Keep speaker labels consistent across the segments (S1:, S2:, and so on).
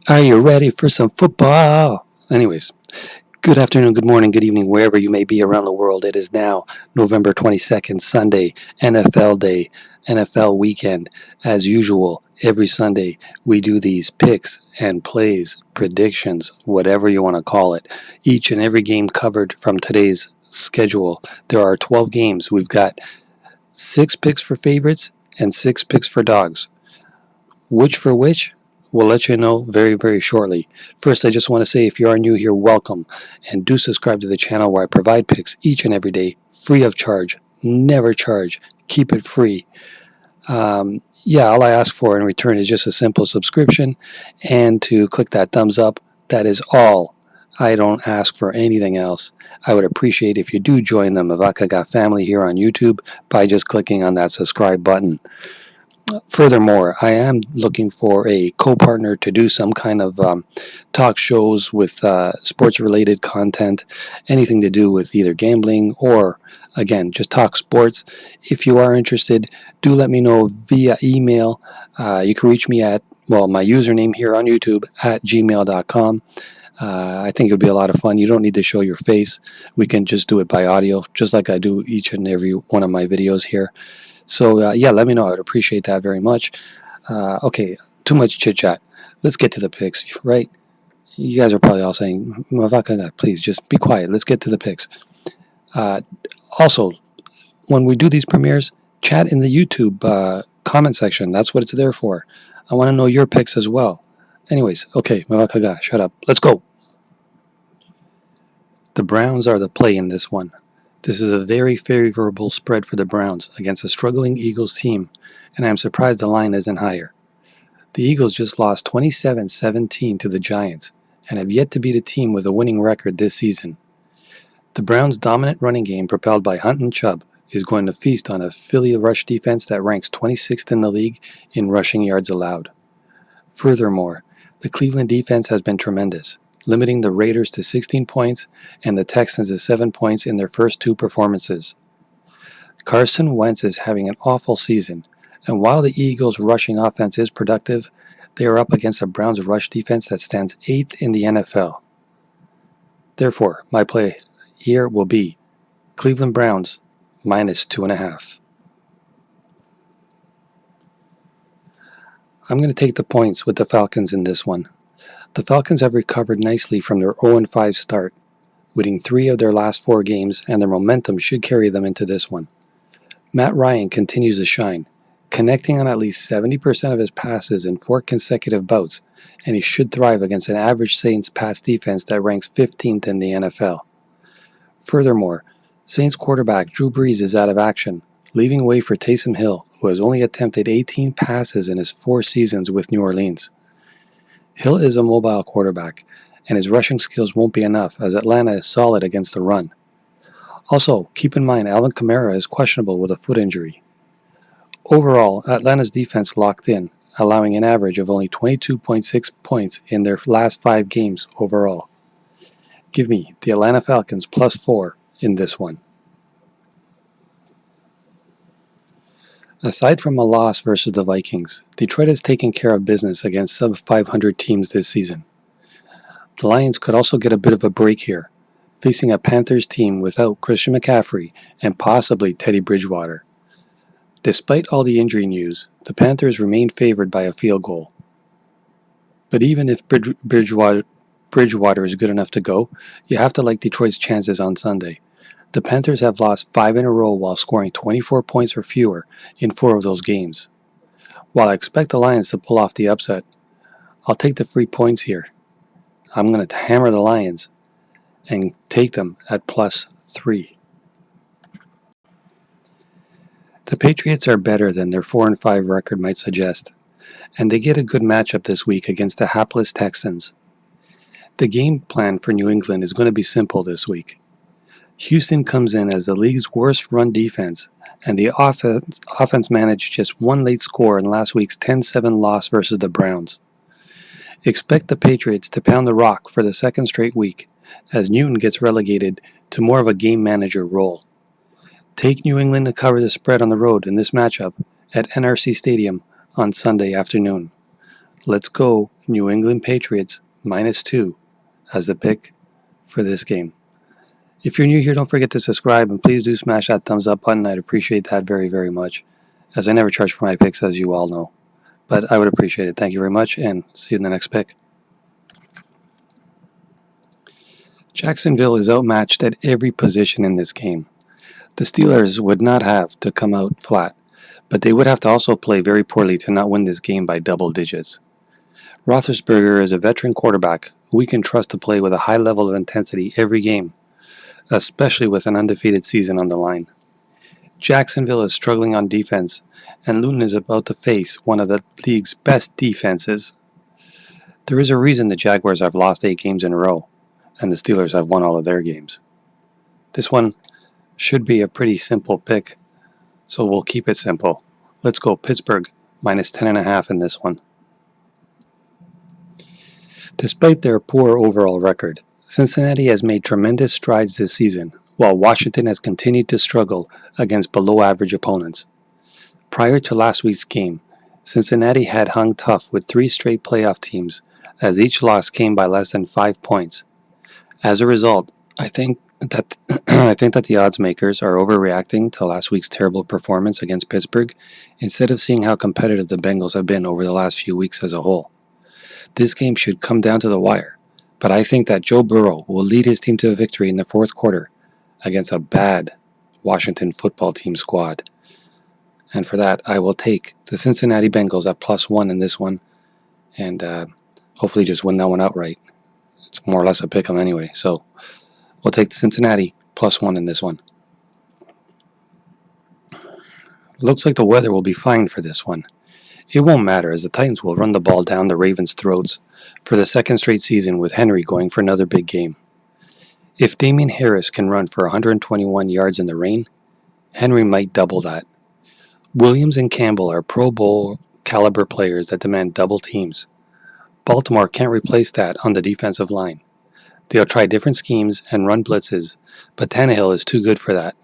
S1: Are you ready for some football? Anyways, good afternoon, good morning, good evening, wherever you may be around the world. It is now November 22nd, Sunday, NFL Day, NFL weekend. As usual, every Sunday we do these picks and plays, predictions, whatever you want to call it. Each and every game covered from today's schedule. There are 12 games. We've got 6 picks for favorites and 6 picks for dogs. Which for which? We'll let you know very, very shortly. First, I just want to say if you are new here, welcome. And do subscribe to the channel where I provide picks each and every day, free of charge. Never charge. Keep it free. All I ask for in return is just a simple subscription and to click that thumbs up. That is all. I don't ask for anything else. I would appreciate if you do join the Mavakaga family here on YouTube by just clicking on that subscribe button. Furthermore, I am looking for a co-partner to do some kind of talk shows with sports-related content, anything to do with either gambling or, again, just talk sports. If you are interested, do let me know via email. You can reach me at, my username here on YouTube at gmail.com. I think it would be a lot of fun. You don't need to show your face. We can just do it by audio, just like I do each and every one of my videos here. So, let me know. I would appreciate that very much. Okay, too much chit chat. Let's get to the picks, right? You guys are probably all saying, Mavaka, please just be quiet. Let's get to the picks. Also, when we do these premieres, chat in the YouTube comment section. That's what it's there for. I want to know your picks as well. Anyways, okay, Mavaka, shut up. Let's go. The Browns are the play in this one. This is a very favorable spread for the Browns against a struggling Eagles team, and I am surprised the line isn't higher. The Eagles just lost 27-17 to the Giants and have yet to beat a team with a winning record this season. The Browns' dominant running game, propelled by Hunt and Chubb, is going to feast on a Philly rush defense that ranks 26th in the league in rushing yards allowed. Furthermore, the Cleveland defense has been tremendous, limiting the Raiders to 16 points and the Texans to 7 points in their first 2 performances. Carson Wentz is having an awful season, and while the Eagles' rushing offense is productive, they are up against a Browns rush defense that stands 8th in the NFL. Therefore, my play here will be Cleveland Browns minus 2.5. I'm going to take the points with the Falcons in this one. The Falcons have recovered nicely from their 0-5 start, winning 3 of their last 4 games, and their momentum should carry them into this one. Matt Ryan continues to shine, connecting on at least 70% of his passes in 4 consecutive bouts, and he should thrive against an average Saints pass defense that ranks 15th in the NFL. Furthermore, Saints quarterback Drew Brees is out of action, leaving way for Taysom Hill, who has only attempted 18 passes in his 4 seasons with New Orleans. Hill is a mobile quarterback, and his rushing skills won't be enough as Atlanta is solid against the run. Also, keep in mind Alvin Kamara is questionable with a foot injury. Overall, Atlanta's defense locked in, allowing an average of only 22.6 points in their last 5 games overall. Give me the Atlanta Falcons plus 4 in this one. Aside from a loss versus the Vikings, Detroit has taken care of business against sub-500 teams this season. The Lions could also get a bit of a break here, facing a Panthers team without Christian McCaffrey and possibly Teddy Bridgewater. Despite all the injury news, the Panthers remain favored by a field goal. But even if Bridgewater is good enough to go, you have to like Detroit's chances on Sunday. The Panthers have lost 5 in a row while scoring 24 points or fewer in 4 of those games. While I expect the Lions to pull off the upset, I'll take the free points here. I'm going to hammer the Lions and take them at plus 3. The Patriots are better than their 4-5 record might suggest, and they get a good matchup this week against the hapless Texans. The game plan for New England is going to be simple this week. Houston comes in as the league's worst run defense, and the offense managed just 1 late score in last week's 10-7 loss versus the Browns. Expect the Patriots to pound the rock for the 2nd straight week, as Newton gets relegated to more of a game manager role. Take New England to cover the spread on the road in this matchup at NRC Stadium on Sunday afternoon. Let's go New England Patriots -2 as the pick for this game. If you're new here, don't forget to subscribe, and please do smash that thumbs up button. I'd appreciate that very, very much, as I never charge for my picks, as you all know. But I would appreciate it. Thank you very much, and see you in the next pick. Jacksonville is outmatched at every position in this game. The Steelers would not have to come out flat, but they would have to also play very poorly to not win this game by double digits. Roethlisberger is a veteran quarterback who we can trust to play with a high level of intensity every game, especially with an undefeated season on the line. Jacksonville is struggling on defense, and Luton is about to face one of the league's best defenses. There is a reason the Jaguars have lost 8 games in a row, and the Steelers have won all of their games. This one should be a pretty simple pick, so we'll keep it simple. Let's go Pittsburgh -10.5 in this one. Despite their poor overall record, Cincinnati has made tremendous strides this season, while Washington has continued to struggle against below-average opponents. Prior to last week's game, Cincinnati had hung tough with 3 straight playoff teams, as each loss came by less than 5 points. As a result, I think that the odds makers are overreacting to last week's terrible performance against Pittsburgh instead of seeing how competitive the Bengals have been over the last few weeks as a whole. This game should come down to the wire, but I think that Joe Burrow will lead his team to a victory in the fourth quarter against a bad Washington football team squad. And for that, I will take the Cincinnati Bengals at +1 in this one, and hopefully just win that one outright. It's more or less a pick 'em anyway, so we'll take the Cincinnati +1 in this one. Looks like the weather will be fine for this one. It won't matter, as the Titans will run the ball down the Ravens' throats for the second straight season, with Henry going for another big game. If Damien Harris can run for 121 yards in the rain, Henry might double that. Williams and Campbell are Pro Bowl caliber players that demand double teams. Baltimore can't replace that on the defensive line. They'll try different schemes and run blitzes, but Tannehill is too good for that.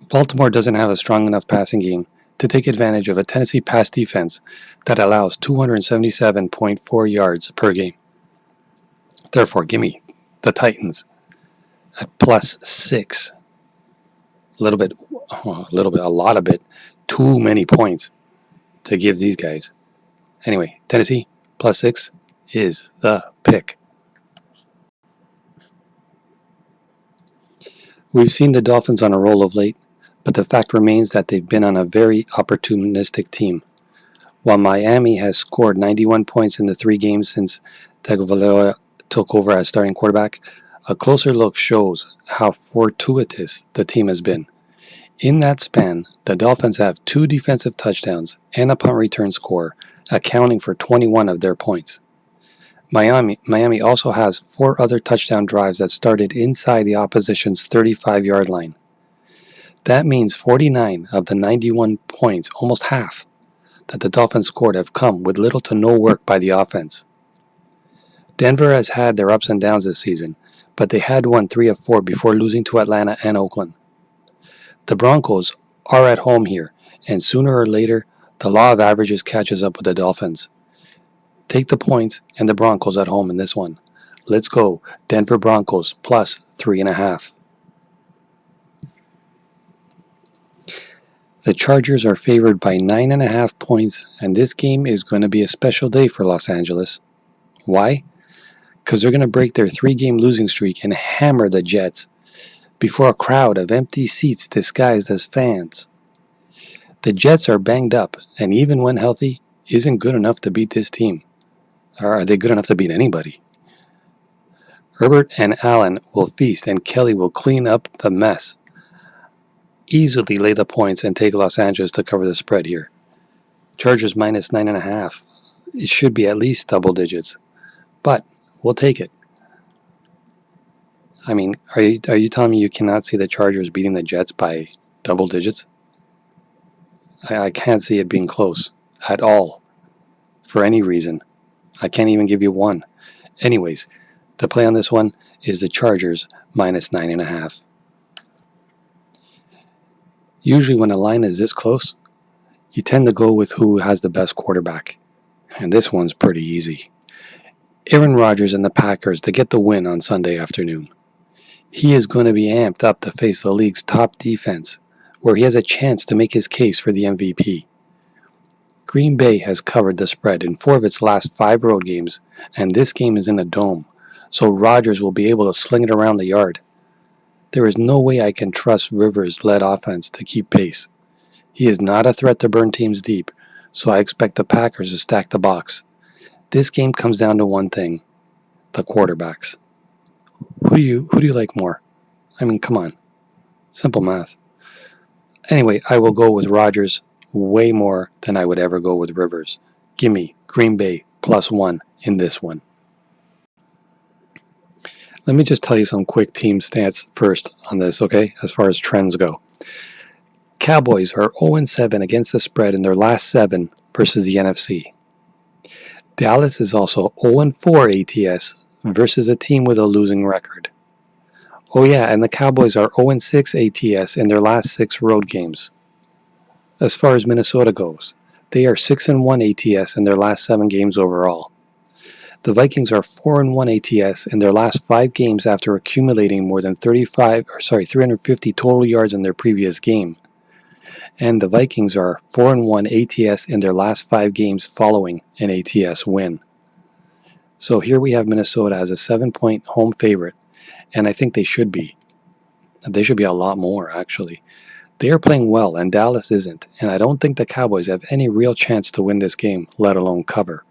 S1: Baltimore doesn't have a strong enough passing game to take advantage of a Tennessee pass defense that allows 277.4 yards per game. Therefore, give me the Titans at +6. A lot of it, too many points to give these guys. Anyway, Tennessee +6 is the pick. We've seen the Dolphins on a roll of late, but the fact remains that they've been on a very opportunistic team. While Miami has scored 91 points in the 3 games since Tagovailoa took over as starting quarterback, a closer look shows how fortuitous the team has been. In that span, the Dolphins have 2 defensive touchdowns and a punt return score, accounting for 21 of their points. Miami also has 4 other touchdown drives that started inside the opposition's 35-yard line. That means 49 of the 91 points, almost half, that the Dolphins scored have come with little to no work by the offense. Denver has had their ups and downs this season, but they had won 3 of 4 before losing to Atlanta and Oakland. The Broncos are at home here, and sooner or later, the law of averages catches up with the Dolphins. Take the points and the Broncos at home in this one. Let's go, Denver Broncos +3.5. The Chargers are favored by 9.5 points, and this game is going to be a special day for Los Angeles. Why? Because they're going to break their 3-game losing streak and hammer the Jets before a crowd of empty seats disguised as fans. The Jets are banged up, and even when healthy, isn't good enough to beat this team. Or are they good enough to beat anybody? Herbert and Allen will feast, and Kelly will clean up the mess. Easily lay the points and take Los Angeles to cover the spread here. Chargers -9.5. It should be at least double digits, but we'll take it. I mean, are you telling me you cannot see the Chargers beating the Jets by double digits? I can't see it being close at all for any reason. I can't even give you one. Anyways, the play on this one is the Chargers -9.5. Usually when a line is this close, you tend to go with who has the best quarterback. And this one's pretty easy. Aaron Rodgers and the Packers to get the win on Sunday afternoon. He is going to be amped up to face the league's top defense, where he has a chance to make his case for the MVP. Green Bay has covered the spread in 4 of its last 5 road games, and this game is in a dome, so Rodgers will be able to sling it around the yard. There is no way I can trust Rivers' led offense to keep pace. He is not a threat to burn teams deep, so I expect the Packers to stack the box. This game comes down to one thing: the quarterbacks. Who do you like more? I mean, come on. Simple math. Anyway, I will go with Rodgers way more than I would ever go with Rivers. Give me Green Bay +1 in this one. Let me just tell you some quick team stats first on this, okay, as far as trends go. Cowboys are 0-7 against the spread in their last 7 versus the NFC. Dallas is also 0-4 ATS versus a team with a losing record. Oh yeah, and the Cowboys are 0-6 ATS in their last 6 road games. As far as Minnesota goes, they are 6-1 ATS in their last 7 games overall. The Vikings are 4-1 ATS in their last 5 games after accumulating more than 350 total yards in their previous game. And the Vikings are 4-1 ATS in their last 5 games following an ATS win. So here we have Minnesota as a 7-point home favorite, and I think they should be. They should be a lot more, actually. They are playing well, and Dallas isn't, and I don't think the Cowboys have any real chance to win this game, let alone cover.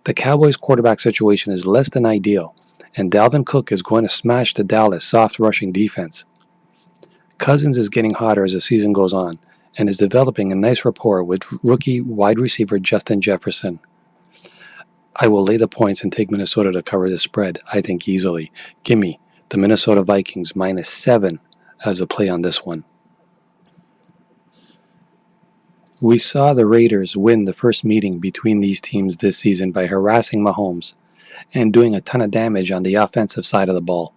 S1: The Cowboys' quarterback situation is less than ideal, and Dalvin Cook is going to smash the Dallas soft rushing defense. Cousins is getting hotter as the season goes on, and is developing a nice rapport with rookie wide receiver Justin Jefferson. I will lay the points and take Minnesota to cover the spread, I think easily. Give me the Minnesota Vikings -7 as a play on this one. We saw the Raiders win the first meeting between these teams this season by harassing Mahomes and doing a ton of damage on the offensive side of the ball.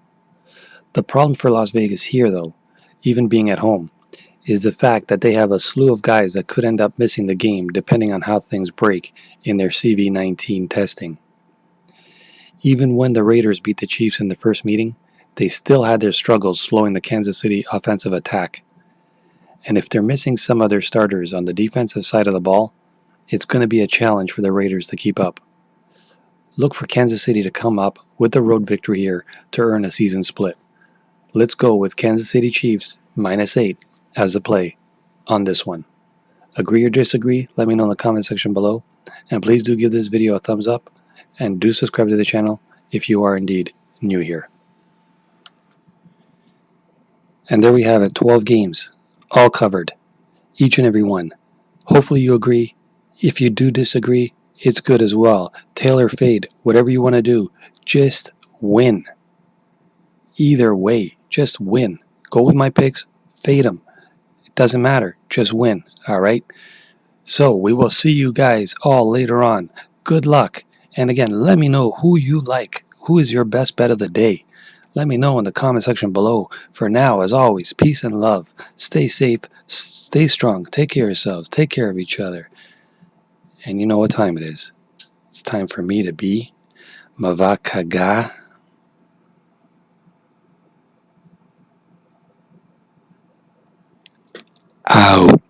S1: The problem for Las Vegas here, though, even being at home, is the fact that they have a slew of guys that could end up missing the game depending on how things break in their CV19 testing. Even when the Raiders beat the Chiefs in the first meeting, they still had their struggles slowing the Kansas City offensive attack. And if they're missing some of their starters on the defensive side of the ball, it's going to be a challenge for the Raiders to keep up. Look for Kansas City to come up with the road victory here to earn a season split. Let's go with Kansas City Chiefs -8 as a play on this one. Agree or disagree? Let me know in the comment section below. And please do give this video a thumbs up and do subscribe to the channel if you are indeed new here. And there we have it, 12 games, all covered, each and every one. Hopefully you agree. If you do disagree, it's good as well. Tail or fade, whatever you want to do, just win. Either way, just win. Go with my picks, fade them. It doesn't matter, just win, all right? So we will see you guys all later on. Good luck. And again, let me know who you like. Who is your best bet of the day? Let me know in the comment section below. For now, as always, peace and love. Stay safe, stay strong, take care of yourselves, take care of each other. And you know what time it is. It's time for me to be Mavakaga out.